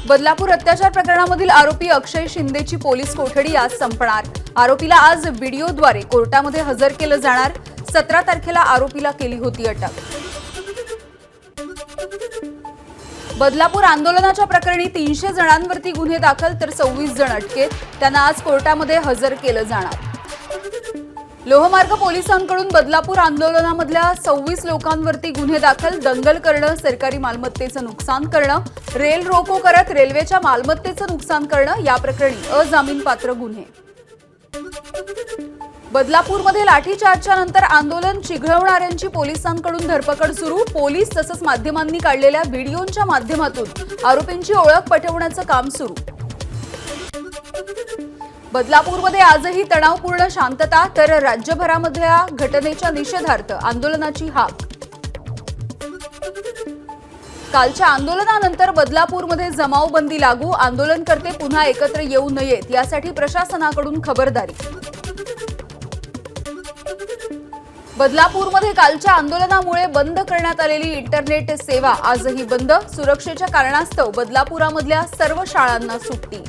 बदलापूर अत्याचार प्रकरणामधील आरोपी अक्षय शिंदेची पोलीस कोठडी आज संपणार। आरोपीला आज व्हिडिओद्वारे कोर्टामध्ये हजर केलं जाणार। 17 तारखेला आरोपीला केली होती अटक। बदलापूर आंदोलनाच्या प्रकरणी 300 जणांवरती गुन्हे दाखल तर 26 जण अटकेत। त्यांना आज कोर्टामध्ये हजर केलं जाणार। लोहमार्ग पोलिसांकडून बदलापूर आंदोलनामधल्या 26 लोकांवरती गुन्हे दाखल। दंगल करणं, सरकारी मालमत्तेचं नुकसान करणं, रेल रोको करत रेल्वेच्या मालमत्तेचं नुकसान करणं या प्रकरणी अजामीनपात्र गुन्हे। बदलापूरमध्ये लाठीचार्जच्या नंतर आंदोलन चिघळवणाऱ्यांची पोलिसांकडून धरपकड सुरू। पोलीस तसंच माध्यमांनी काढलेल्या व्हिडिओच्या माध्यमातून आरोपींची ओळख पटवण्याचं काम सुरू। बदलापूरमध्ये आजही तणावपूर्ण शांतता तर राज्यभरामधल्या घटनेच्या निषेधार्थ आंदोलनाची हाक। कालच्या आंदोलनानंतर बदलापूरमध्ये जमावबंदी लागू। आंदोलनकर्ते पुन्हा एकत्र येऊ नयेत यासाठी प्रशासनाकडून खबरदारी। बदलापूरमध्ये कालच्या आंदोलनामुळे बंद करण्यात आलेली इंटरनेट सेवा आजही बंद। सुरक्षेच्या कारणास्तव बदलापुरामधल्या सर्व शाळांना सुट्टी।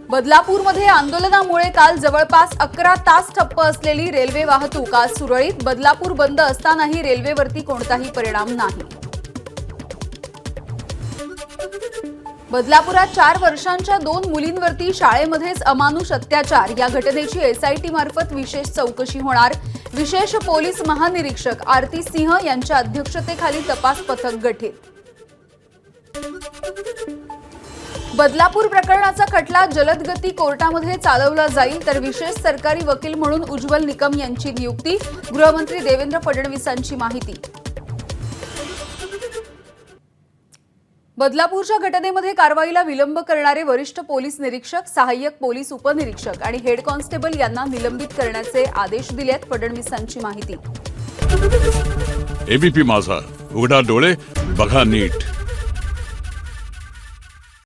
बदलापूरमध्ये आंदोलनामुळे काल जवळपास 11 तास ठप्प असलेली रेल्वे वाहतूक आज सुरळीत। बदलापूर बंद असतानाही रेल्वेवरती कोणताही परिणाम नाही। बदलापुरात 4 वर्षांच्या 2 मुलींवरती शाळेमध्येच अमानुष अत्याचार या घटनेची एसआयटी मार्फत विशेष चौकशी होणार। विशेष पोलीस महानिरीक्षक आरती सिंह यांच्या अध्यक्षतेखाली तपास पथक गठीत। बदलापूर प्रकरणाचा खटला जलद गती कोर्टामध्ये चालवला जाईल तर विशेष सरकारी वकील म्हणून उज्ज्वल निकम यांची नियुक्ती। गृहमंत्री देवेंद्र फडणवीसांची माहिती। बदलापूरच्या घटनेमध्ये कारवाईला विलंब करणारे वरिष्ठ पोलीस निरीक्षक, सहाय्यक पोलीस उपनिरीक्षक आणि हेड कॉन्स्टेबल यांना निलंबित करण्याचे आदेश दिलेत। फडणवीसांची माहिती। एबीपी माझा, उघडा डोळे बघा नीट।